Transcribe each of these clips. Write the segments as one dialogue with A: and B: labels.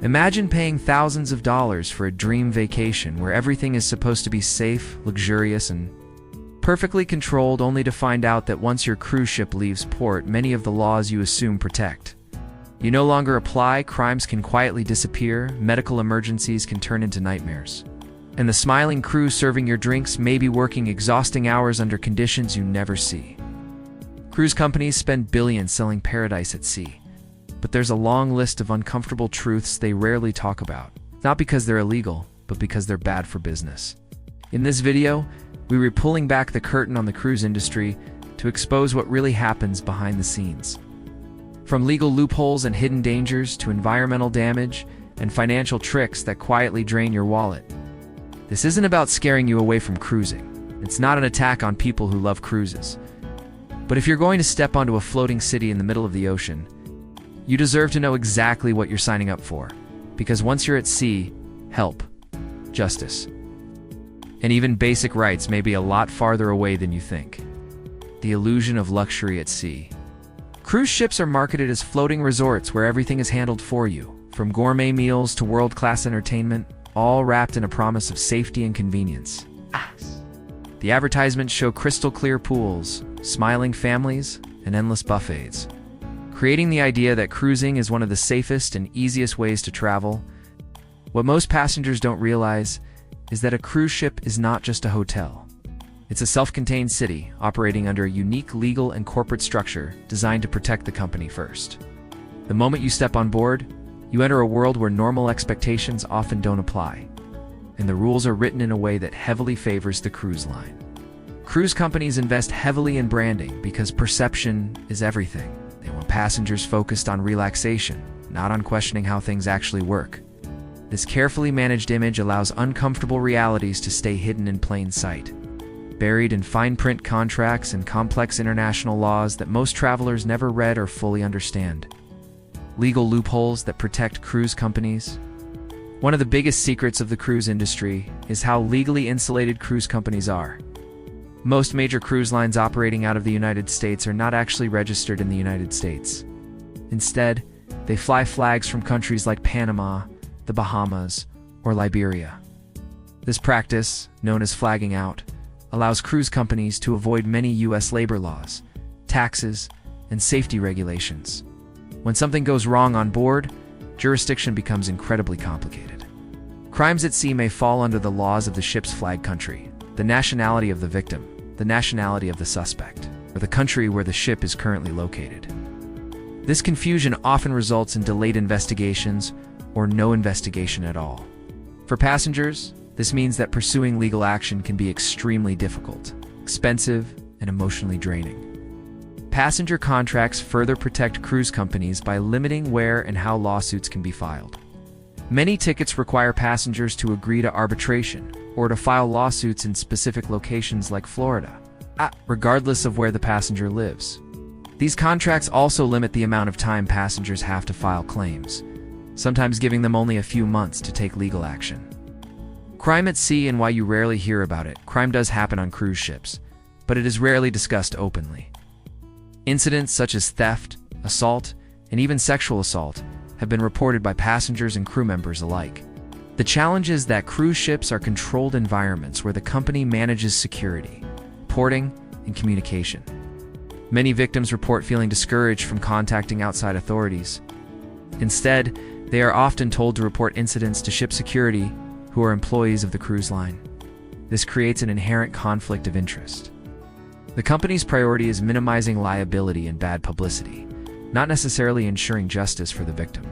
A: Imagine paying thousands of dollars for a dream vacation where everything is supposed to be safe, luxurious, and perfectly controlled, only to find out that once your cruise ship leaves port, many of the laws you assume protect you no longer apply, crimes can quietly disappear, medical emergencies can turn into nightmares, and the smiling crew serving your drinks may be working exhausting hours under conditions you never see. Cruise companies spend billions selling paradise at sea, but there's a long list of uncomfortable truths they rarely talk about, not because they're illegal, but because they're bad for business. In this video, we're pulling back the curtain on the cruise industry to expose what really happens behind the scenes. From legal loopholes and hidden dangers to environmental damage and financial tricks that quietly drain your wallet. This isn't about scaring you away from cruising. It's not an attack on people who love cruises. But if you're going to step onto a floating city in the middle of the ocean, you deserve to know exactly what you're signing up for. Because once you're at sea, help, justice, and even basic rights may be a lot farther away than you think. The illusion of luxury at sea. Cruise ships are marketed as floating resorts where everything is handled for you, from gourmet meals to world-class entertainment, all wrapped in a promise of safety and convenience. The advertisements show crystal-clear pools, smiling families, and endless buffets, creating the idea that cruising is one of the safest and easiest ways to travel. What most passengers don't realize is that a cruise ship is not just a hotel. It's a self-contained city operating under a unique legal and corporate structure designed to protect the company first. The moment you step on board, you enter a world where normal expectations often don't apply, and the rules are written in a way that heavily favors the cruise line. Cruise companies invest heavily in branding because perception is everything. They want passengers focused on relaxation, not on questioning how things actually work. This carefully managed image allows uncomfortable realities to stay hidden in plain sight, buried in fine print contracts and complex international laws that most travelers never read or fully understand. Legal loopholes that protect cruise companies. One of the biggest secrets of the cruise industry is how legally insulated cruise companies are. Most major cruise lines operating out of the United States are not actually registered in the United States. Instead, they fly flags from countries like Panama, the Bahamas, or Liberia. This practice, known as flagging out, allows cruise companies to avoid many U.S. labor laws, taxes, and safety regulations. When something goes wrong on board, jurisdiction becomes incredibly complicated. Crimes at sea may fall under the laws of the ship's flag country, the nationality of the victim, the nationality of the suspect, or the country where the ship is currently located. This confusion often results in delayed investigations or no investigation at all. For passengers, this means that pursuing legal action can be extremely difficult, expensive, and emotionally draining. Passenger contracts further protect cruise companies by limiting where and how lawsuits can be filed. Many tickets require passengers to agree to arbitration or to file lawsuits in specific locations like Florida, regardless of where the passenger lives. These contracts also limit the amount of time passengers have to file claims, sometimes giving them only a few months to take legal action. Crime at sea and why you rarely hear about it. Crime does happen on cruise ships, but it is rarely discussed openly. Incidents such as theft, assault, and even sexual assault have been reported by passengers and crew members alike. The challenge is that cruise ships are controlled environments where the company manages security, reporting, and communication. Many victims report feeling discouraged from contacting outside authorities. Instead, they are often told to report incidents to ship security, who are employees of the cruise line. This creates an inherent conflict of interest. The company's priority is minimizing liability and bad publicity, not necessarily ensuring justice for the victim.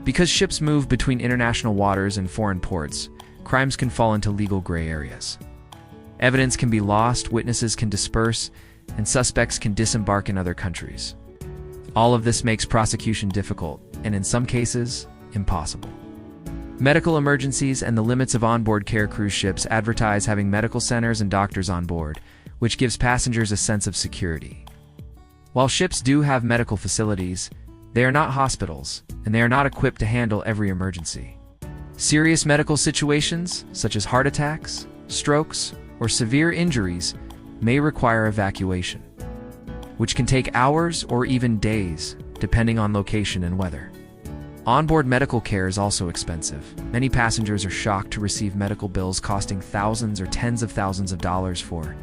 A: Because ships move between international waters and foreign ports, crimes can fall into legal gray areas. Evidence can be lost, witnesses can disperse, and suspects can disembark in other countries. All of this makes prosecution difficult, and in some cases, impossible. Medical emergencies and the limits of onboard care. Cruise ships advertise having medical centers and doctors on board, which gives passengers a sense of security. While ships do have medical facilities, they are not hospitals, and they are not equipped to handle every emergency. Serious medical situations, such as heart attacks, strokes, or severe injuries, may require evacuation, which can take hours or even days, depending on location and weather. Onboard medical care is also expensive. Many passengers are shocked to receive medical bills costing thousands or tens of thousands of dollars for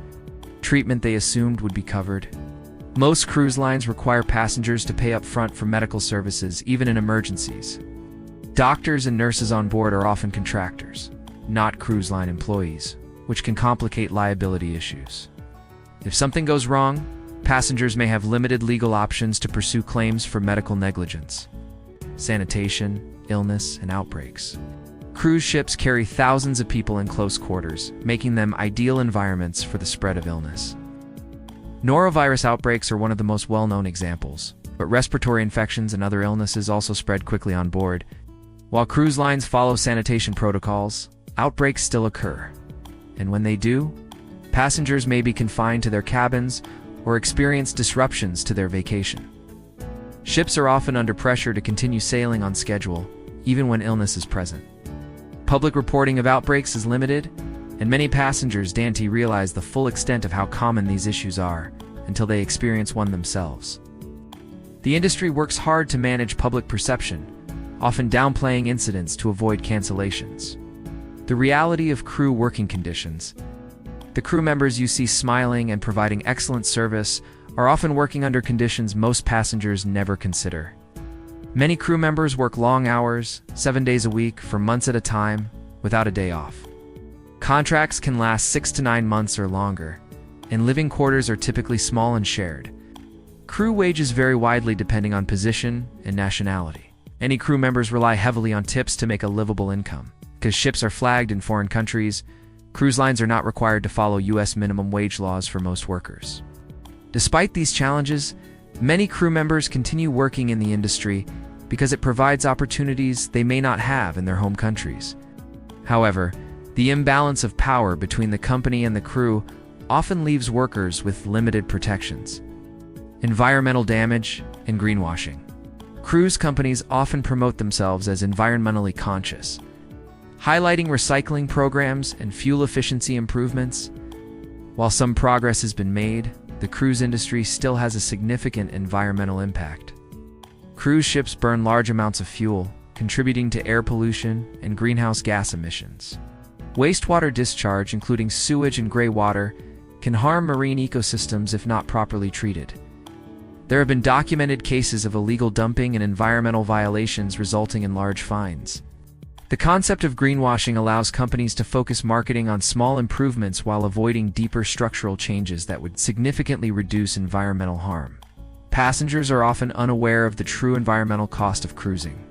A: treatment they assumed would be covered. Most cruise lines require passengers to pay up front for medical services, even in emergencies. Doctors and nurses on board are often contractors, not cruise line employees, which can complicate liability issues. If something goes wrong, passengers may have limited legal options to pursue claims for medical negligence, sanitation, illness, and outbreaks. Cruise ships carry thousands of people in close quarters, making them ideal environments for the spread of illness. Norovirus outbreaks are one of the most well-known examples, but respiratory infections and other illnesses also spread quickly on board. While cruise lines follow sanitation protocols, outbreaks still occur. And when they do, passengers may be confined to their cabins or experience disruptions to their vacation. Ships are often under pressure to continue sailing on schedule, even when illness is present. Public reporting of outbreaks is limited, and many passengers don't realize the full extent of how common these issues are until they experience one themselves. The industry works hard to manage public perception, often downplaying incidents to avoid cancellations. The reality of crew working conditions. The crew members you see smiling and providing excellent service are often working under conditions most passengers never consider. Many crew members work long hours, 7 days a week, for months at a time, without a day off. Contracts can last 6 to 9 months or longer, and living quarters are typically small and shared. Crew wages vary widely depending on position and nationality. Many crew members rely heavily on tips to make a livable income. Because ships are flagged in foreign countries, cruise lines are not required to follow U.S. minimum wage laws for most workers. Despite these challenges, many crew members continue working in the industry because it provides opportunities they may not have in their home countries. However, the imbalance of power between the company and the crew often leaves workers with limited protections. Environmental damage and greenwashing. Cruise companies often promote themselves as environmentally conscious, highlighting recycling programs and fuel efficiency improvements. While some progress has been made, the cruise industry still has a significant environmental impact. Cruise ships burn large amounts of fuel, contributing to air pollution and greenhouse gas emissions. Wastewater discharge, including sewage and gray water, can harm marine ecosystems if not properly treated. There have been documented cases of illegal dumping and environmental violations resulting in large fines. The concept of greenwashing allows companies to focus marketing on small improvements while avoiding deeper structural changes that would significantly reduce environmental harm. Passengers are often unaware of the true environmental cost of cruising.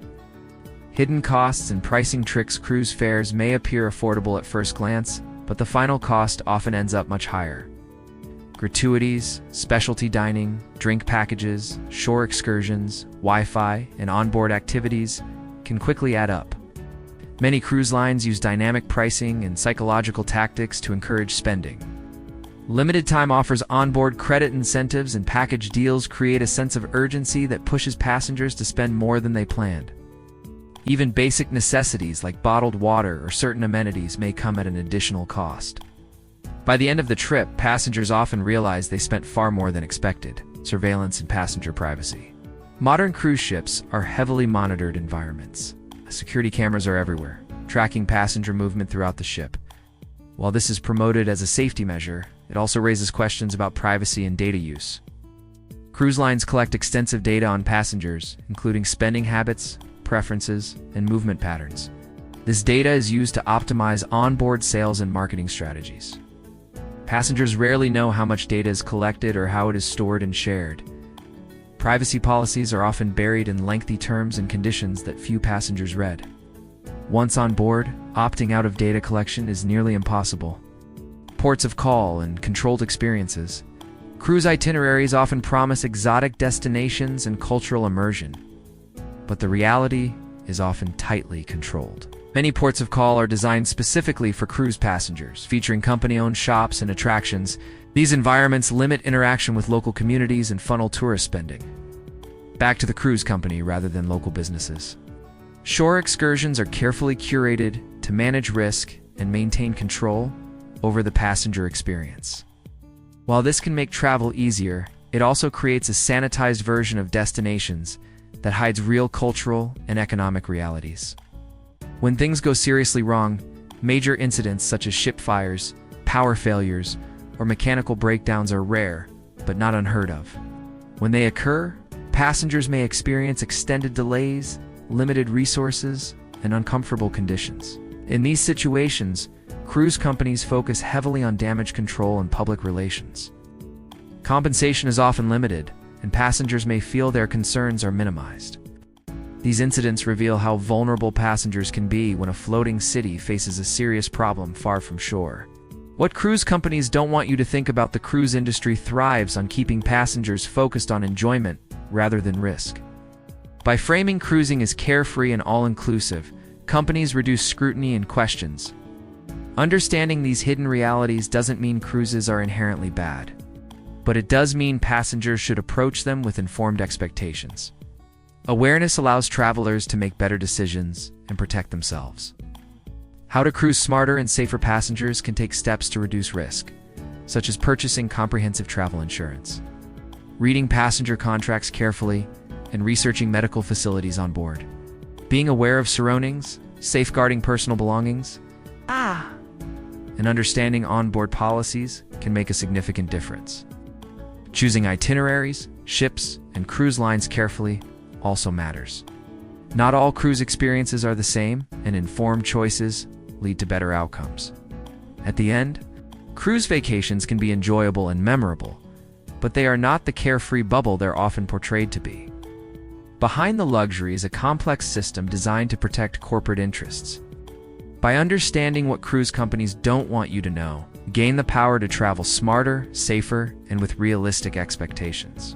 A: Hidden costs and pricing tricks. Cruise fares may appear affordable at first glance, but the final cost often ends up much higher. Gratuities, specialty dining, drink packages, shore excursions, Wi-Fi, and onboard activities can quickly add up. Many cruise lines use dynamic pricing and psychological tactics to encourage spending. Limited time offers, onboard credit incentives, and package deals create a sense of urgency that pushes passengers to spend more than they planned. Even basic necessities like bottled water or certain amenities may come at an additional cost. By the end of the trip, passengers often realize they spent far more than expected. Surveillance and passenger privacy. Modern cruise ships are heavily monitored environments. Security cameras are everywhere, tracking passenger movement throughout the ship. While this is promoted as a safety measure, it also raises questions about privacy and data use. Cruise lines collect extensive data on passengers, including spending habits, preferences, and movement patterns. This data is used to optimize onboard sales and marketing strategies. Passengers rarely know how much data is collected or how it is stored and shared. Privacy policies are often buried in lengthy terms and conditions that few passengers read. Once on board, opting out of data collection is nearly impossible. Ports of call and controlled experiences. Cruise itineraries often promise exotic destinations and cultural immersion, but the reality is often tightly controlled. Many ports of call are designed specifically for cruise passengers, featuring company-owned shops and attractions. These environments limit interaction with local communities and funnel tourist spending back to the cruise company rather than local businesses. Shore excursions are carefully curated to manage risk and maintain control over the passenger experience. While this can make travel easier, it also creates a sanitized version of destinations that hides real cultural and economic realities. When things go seriously wrong, major incidents such as ship fires, power failures, or mechanical breakdowns are rare, but not unheard of. When they occur, passengers may experience extended delays, limited resources, and uncomfortable conditions. In these situations, cruise companies focus heavily on damage control and public relations. Compensation is often limited, and passengers may feel their concerns are minimized. These incidents reveal how vulnerable passengers can be when a floating city faces a serious problem far from shore. What cruise companies don't want you to think about: the cruise industry thrives on keeping passengers focused on enjoyment rather than risk. By framing cruising as carefree and all-inclusive, companies reduce scrutiny and questions. Understanding these hidden realities doesn't mean cruises are inherently bad, but it does mean passengers should approach them with informed expectations. Awareness allows travelers to make better decisions and protect themselves. How to cruise smarter and safer: passengers can take steps to reduce risk, such as purchasing comprehensive travel insurance, reading passenger contracts carefully, and researching medical facilities on board. Being aware of surroundings, safeguarding personal belongings, and understanding onboard policies can make a significant difference. Choosing itineraries, ships, and cruise lines carefully also matters. Not all cruise experiences are the same, and informed choices lead to better outcomes. At the end, cruise vacations can be enjoyable and memorable, but they are not the carefree bubble they're often portrayed to be. Behind the luxury is a complex system designed to protect corporate interests. By understanding what cruise companies don't want you to know, gain the power to travel smarter, safer, and with realistic expectations.